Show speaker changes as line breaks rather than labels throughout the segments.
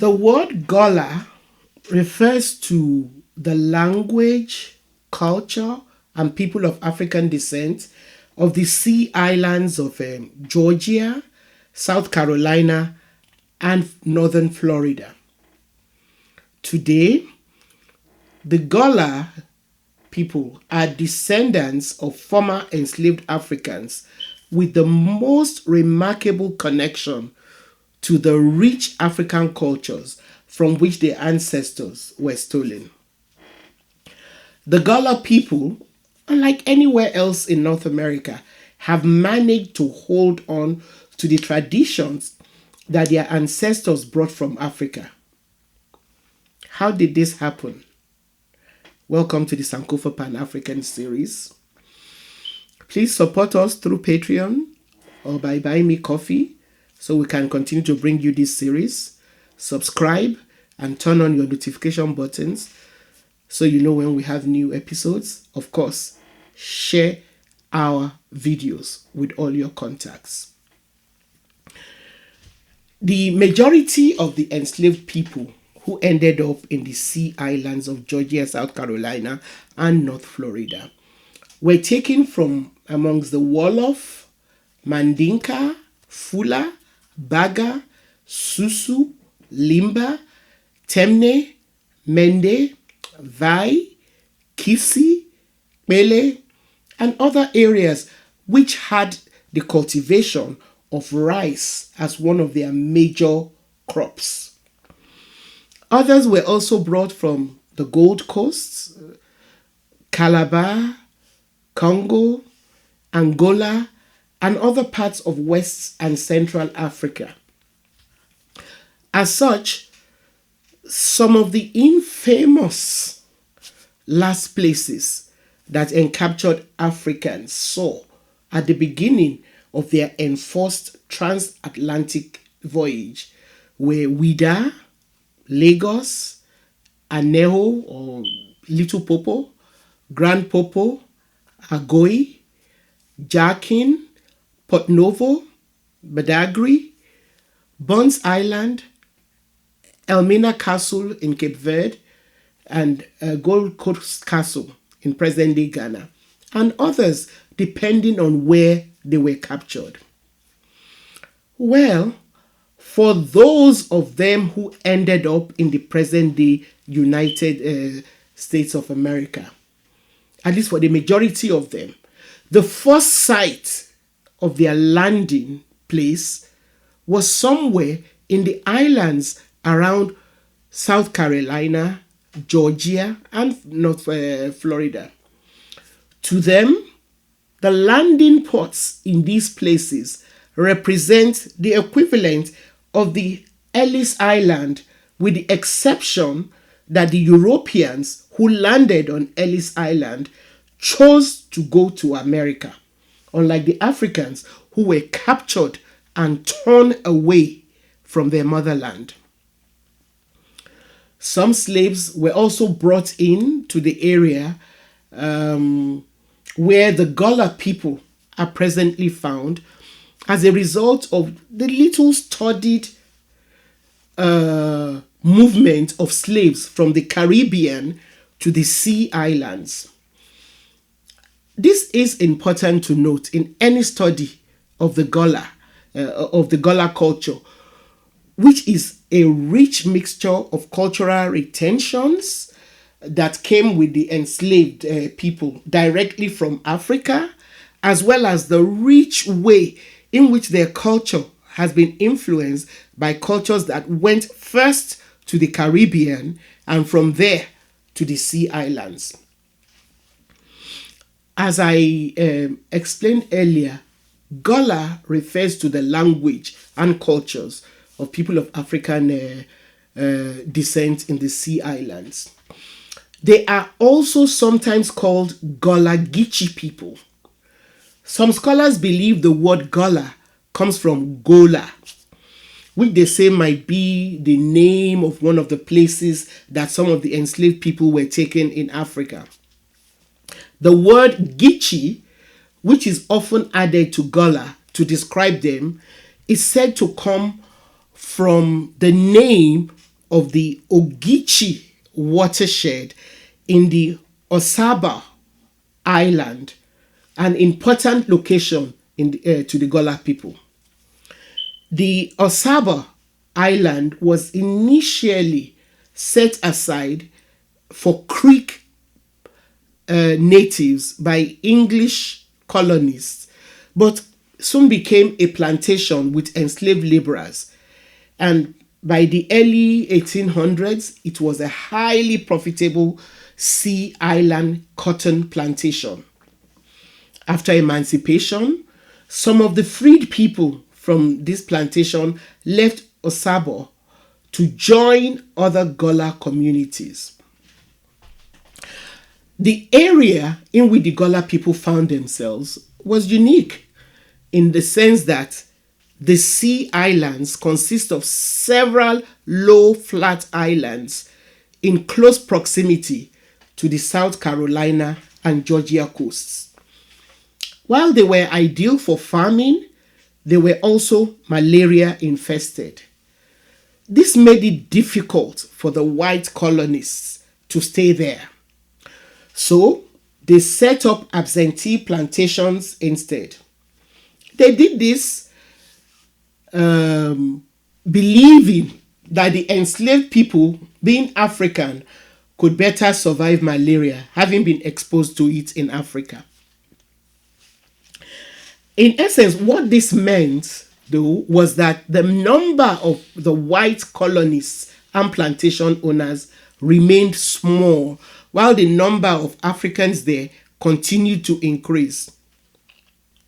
The word Gullah refers to the language, culture, and people of African descent of the sea islands of Georgia, South Carolina, and northern Florida. Today, the Gullah people are descendants of former enslaved Africans with the most remarkable connection to the rich African cultures from which their ancestors were stolen. The Gullah people, unlike anywhere else in North America, have managed to hold on to the traditions that their ancestors brought from Africa. How did this happen? Welcome to the Sankofa Pan-African series. Please support us through Patreon or by buying me coffee so we can continue to bring you this series. Subscribe and turn on your notification buttons so you know when we have new episodes. Of course, share our videos with all your contacts. The majority of the enslaved people who ended up in the sea islands of Georgia, South Carolina, and North Florida were taken from amongst the Wolof, Mandinka, Fula, Baga, Susu, Limba, Temne, Mende, Vai, Kisi, Mele, and other areas which had the cultivation of rice as one of their major crops. Others were also brought from the Gold Coast, Calabar, Congo, Angola, and other parts of West and Central Africa. As such, some of the infamous last places that encaptured Africans saw at the beginning of their enforced transatlantic voyage were Ouidah, Lagos, Aneho or Little Popo, Grand Popo, Agoi, Jakin, Port Novo, Badagry, Buns Island, Elmina Castle in Cape Verde, and Gold Coast Castle in present-day Ghana, and others depending on where they were captured. Well, for those of them who ended up in the present-day United States of America, at least for the majority of them, the first site of their landing place was somewhere in the islands around South Carolina, Georgia, and North Florida. To them, the landing ports in these places represent the equivalent of the Ellis Island, with the exception that the Europeans who landed on Ellis Island chose to go to America, unlike the Africans who were captured and torn away from their motherland. Some slaves were also brought in to the area where the Gullah people are presently found as a result of the little studied movement of slaves from the Caribbean to the sea islands. This is important to note in any study of the Gullah culture, which is a rich mixture of cultural retentions that came with the enslaved people directly from Africa, as well as the rich way in which their culture has been influenced by cultures that went first to the Caribbean and from there to the sea islands. As I explained earlier, Gullah refers to the language and cultures of people of African descent in the sea islands. They are also sometimes called Gullah Geechee people. Some scholars believe the word Gullah comes from Gola, which they say might be the name of one of the places that some of the enslaved people were taken in Africa. The word Geechee, which is often added to Gullah to describe them, is said to come from the name of the Ogeechee watershed in the Osaba Island, an important location to the Gullah people. The Osaba Island was initially set aside for Creek natives by English colonists, but soon became a plantation with enslaved laborers. And by the early 1800s, it was a highly profitable Sea Island cotton plantation. After emancipation, some of the freed people from this plantation left Osabo to join other Gullah communities. The area in which the Gullah people found themselves was unique in the sense that the Sea Islands consist of several low flat islands in close proximity to the South Carolina and Georgia coasts. While they were ideal for farming, they were also malaria infested. This made it difficult for the white colonists to stay there. So they set up absentee plantations instead. They did this believing that the enslaved people, being African, could better survive malaria, having been exposed to it in Africa. In essence, what this meant, though, was that the number of the white colonists and plantation owners remained small, while the number of Africans there continued to increase.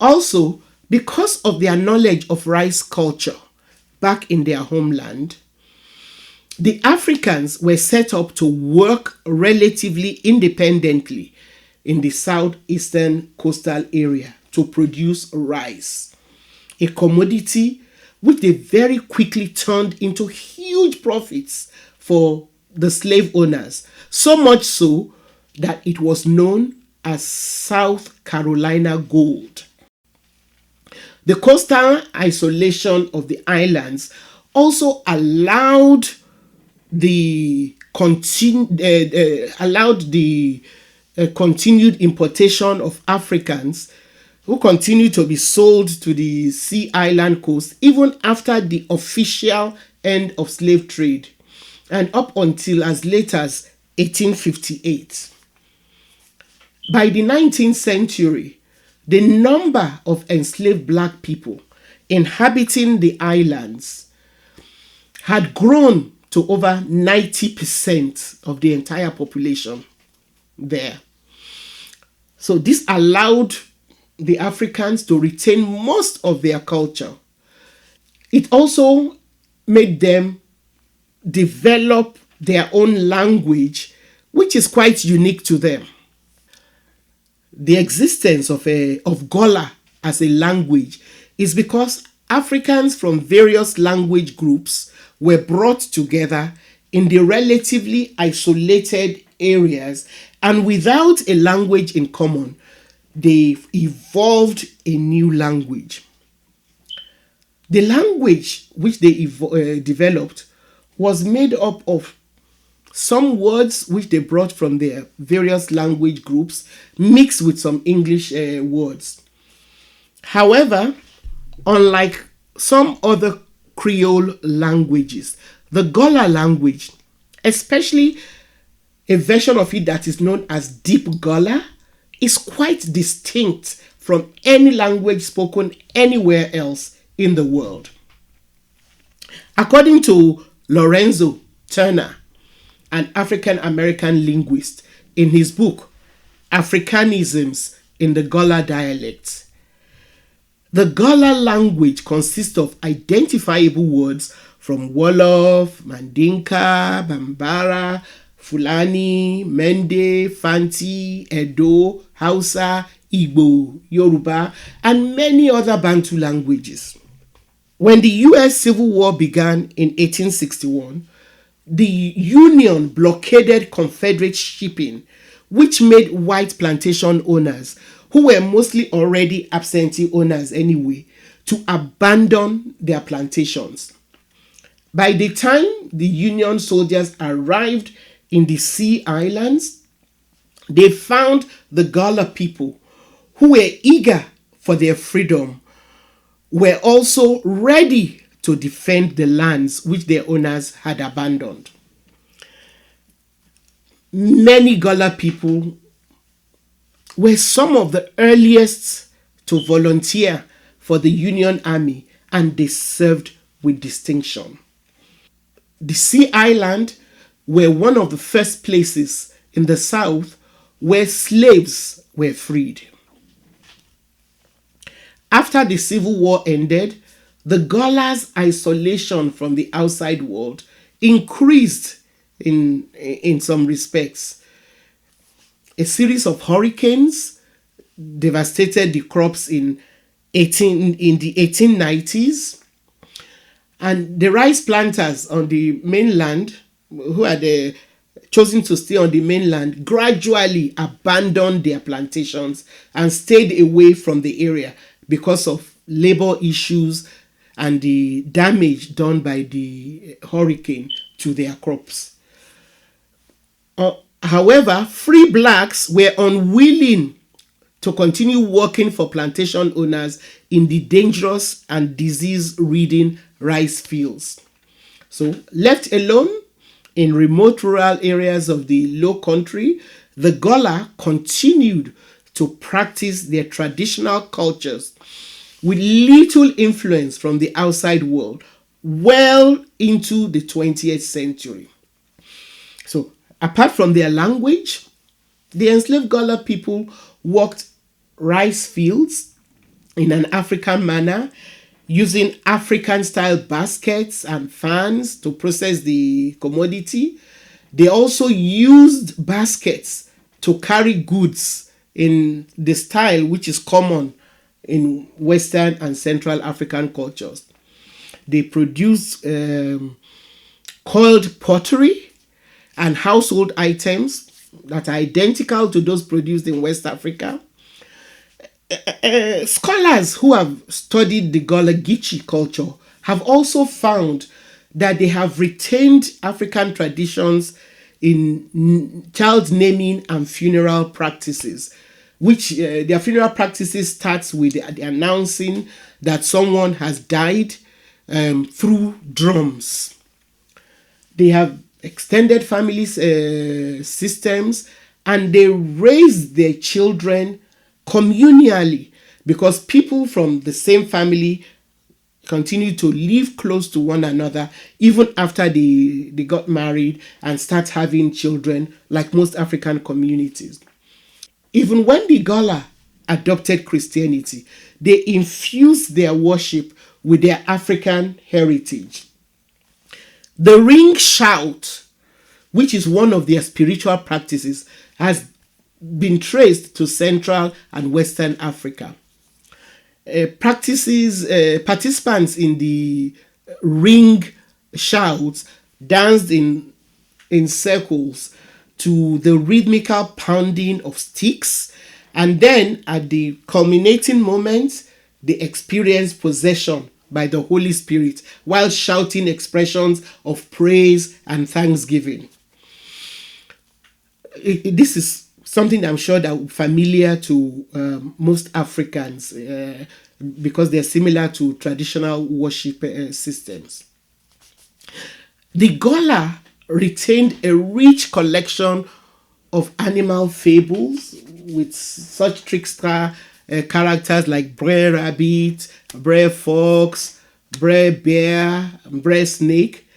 Also, because of their knowledge of rice culture back in their homeland, the Africans were set up to work relatively independently in the southeastern coastal area to produce rice, a commodity which they very quickly turned into huge profits for the slave owners, so much so that it was known as South Carolina gold. The coastal isolation of the islands also allowed the continued importation of Africans who continued to be sold to the Sea Island coast even after the official end of slave trade and up until as late as 1858. By the 19th century, the number of enslaved black people inhabiting the islands had grown to over 90% of the entire population there. So this allowed the Africans to retain most of their culture. It also made them develop their own language, which is quite unique to them. The existence of Gullah as a language is because Africans from various language groups were brought together in the relatively isolated areas, and without a language in common, they evolved a new language. The language which they developed was made up of some words which they brought from their various language groups mixed with some English words. However, unlike some other Creole languages, the Gullah language, especially a version of it that is known as Deep Gullah, is quite distinct from any language spoken anywhere else in the world. According to Lorenzo Turner, an African American linguist, in his book Africanisms in the Gullah Dialect, the Gullah language consists of identifiable words from Wolof, Mandinka, Bambara, Fulani, Mende, Fanti, Edo, Hausa, Igbo, Yoruba, and many other Bantu languages. When the U.S. Civil War began in 1861, the Union blockaded Confederate shipping, which made white plantation owners, who were mostly already absentee owners anyway, to abandon their plantations. By the time the Union soldiers arrived in the Sea Islands, they found the Gullah people, who were eager for their freedom, were also ready to defend the lands which their owners had abandoned. Many Gullah people were some of the earliest to volunteer for the Union Army, and they served with distinction. The Sea Island were one of the first places in the South where slaves were freed. After the Civil War ended, the Gullah's isolation from the outside world increased in some respects. A series of hurricanes devastated the crops in the 1890s, and the rice planters on the mainland, who had chosen to stay on the mainland, gradually abandoned their plantations and stayed away from the area because of labor issues and the damage done by the hurricane to their crops. However, free blacks were unwilling to continue working for plantation owners in the dangerous and disease-ridden rice fields. So, left alone in remote rural areas of the low country, the Gullah continued to practice their traditional cultures with little influence from the outside world well into the 20th century. So, apart from their language, the enslaved Gullah people worked rice fields in an African manner, using African-style baskets and fans to process the commodity. They also used baskets to carry goods in the style which is common in Western and Central African cultures. They produced coiled pottery and household items that are identical to those produced in West Africa. Scholars who have studied the Gullah Geechee culture have also found that they have retained African traditions in child naming and funeral practices, which their funeral practices starts with the announcing that someone has died through drums. They have extended family systems, and they raise their children communally because people from the same family continue to live close to one another even after they got married and start having children, like most African communities. Even when the Gullah adopted Christianity, they infused their worship with their African heritage. The ring shout, which is one of their spiritual practices, has been traced to Central and Western Africa. Participants in the ring shouts danced in circles to the rhythmical pounding of sticks, and then at the culminating moment, they experienced possession by the Holy Spirit while shouting expressions of praise and thanksgiving. This is something I'm sure that is familiar to most Africans because they're similar to traditional worship systems. The Gullah retained a rich collection of animal fables with such trickster characters like Brer Rabbit, Brer Fox, Brer Bear, and Brer Snake.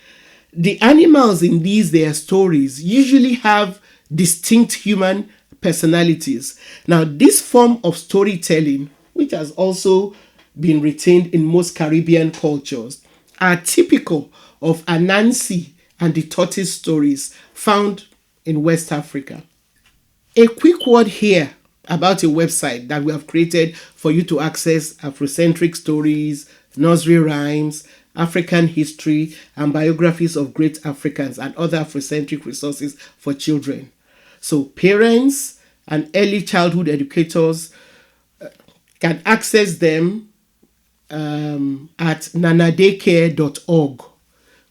The animals in their stories usually have distinct human personalities. Now, this form of storytelling, which has also been retained in most Caribbean cultures, are typical of Anansi and the tortoise stories found in West Africa. A quick word here about a website that we have created for you to access Afrocentric stories, nursery rhymes, African history, and biographies of great Africans and other Afrocentric resources for children. So parents and early childhood educators can access them at nanadaycare.org,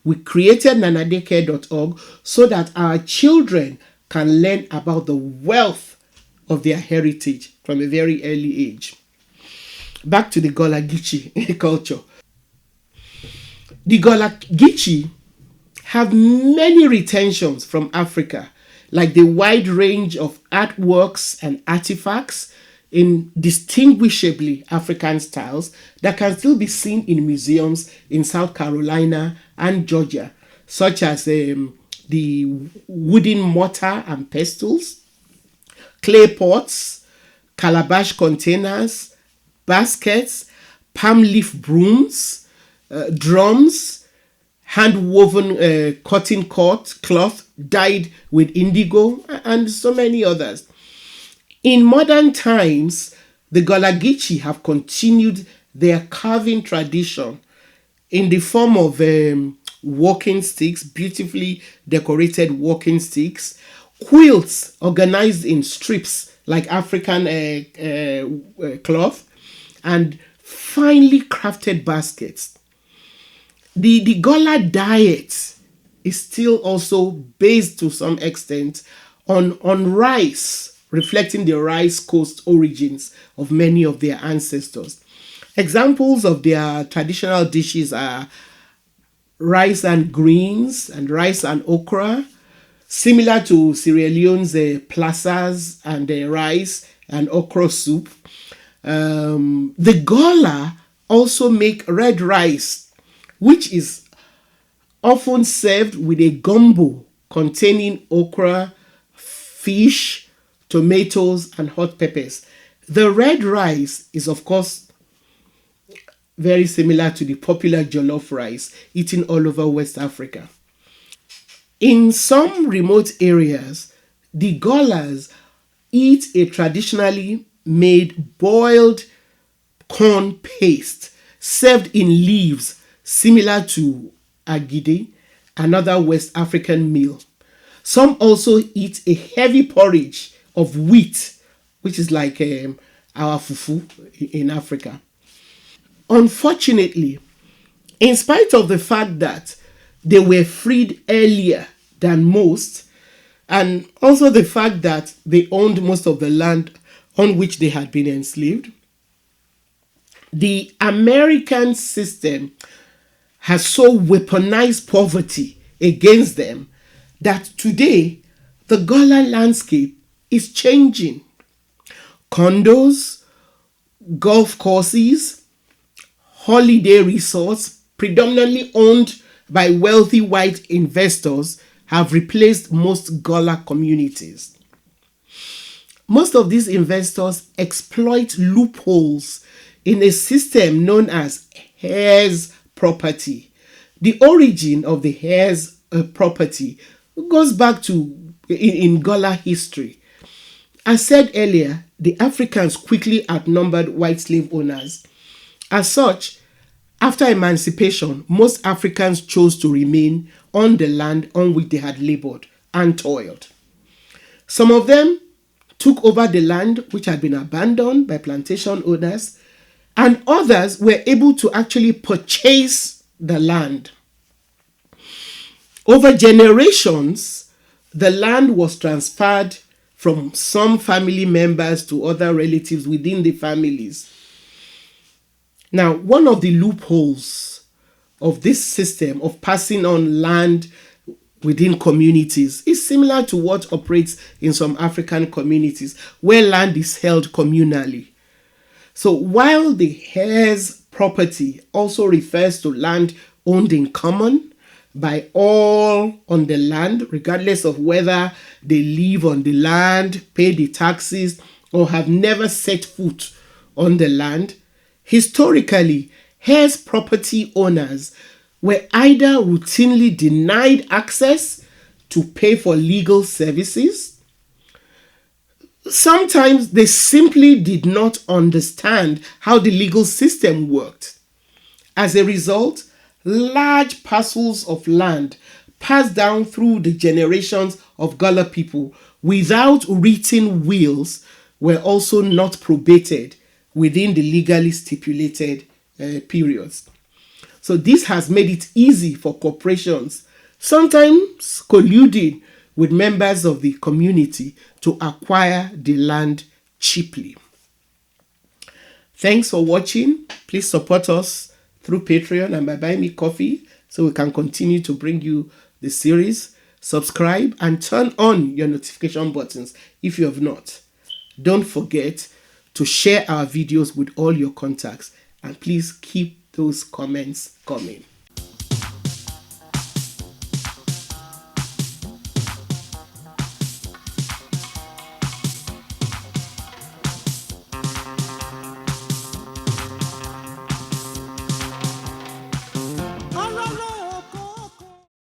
We created nanadaycare.org so that our children can learn about the wealth of their heritage from a very early age. Back to the Gullah Geechee culture. The Gullah Geechee have many retentions from Africa, like the wide range of artworks and artifacts in distinguishably African styles that can still be seen in museums in South Carolina and Georgia, such as the wooden mortar and pestles, clay pots, calabash containers, baskets, palm leaf brooms, drums, hand woven cotton cloth dyed with indigo, and so many others. In modern times, the Gullah Geechee have continued their carving tradition in the form of walking sticks, beautifully decorated walking sticks, quilts organized in strips like African cloth, and finely crafted baskets. The Gullah diet is still also based to some extent on rice, reflecting the rice coast origins of many of their ancestors. Examples of their traditional dishes are rice and greens and rice and okra, similar to Sierra Leone's plazas and rice and okra soup. The Gullah also make red rice, which is often served with a gumbo containing okra, fish, tomatoes, and hot peppers. The red rice is, of course, very similar to the popular jollof rice eaten all over West Africa. In some remote areas, the Gullahs eat a traditionally made boiled corn paste served in leaves similar to agidi, another West African meal. Some also eat a heavy porridge of wheat, which is like our fufu in Africa. Unfortunately, in spite of the fact that they were freed earlier than most, and also the fact that they owned most of the land on which they had been enslaved, the American system has so weaponized poverty against them that today the Gullah landscape is changing. Condos, golf courses, holiday resorts, predominantly owned by wealthy white investors, have replaced most Gullah communities. Most of these investors exploit loopholes in a system known as heirs property. The origin of the heirs property goes back to in Gullah history. As said earlier, the Africans quickly outnumbered white slave owners. As such, after emancipation, most Africans chose to remain on the land on which they had labored and toiled. Some of them took over the land which had been abandoned by plantation owners, and others were able to actually purchase the land. Over generations, the land was transferred from some family members to other relatives within the families. Now, one of the loopholes of this system of passing on land within communities is similar to what operates in some African communities where land is held communally. So while the heirs property also refers to land owned in common by all on the land, regardless of whether they live on the land, pay the taxes, or have never set foot on the land, historically, heirs property owners were either routinely denied access to pay for legal services. Sometimes they simply did not understand how the legal system worked. As a result, large parcels of land passed down through the generations of Gullah people without written wills were also not probated within the legally stipulated periods. So this has made it easy for corporations, sometimes colluding with members of the community, to acquire the land cheaply. Thanks for watching. Please support us through Patreon and by buying me coffee so we can continue to bring you the series. Subscribe and turn on your notification buttons if you have not. Don't forget to share our videos with all your contacts, and please keep those comments coming.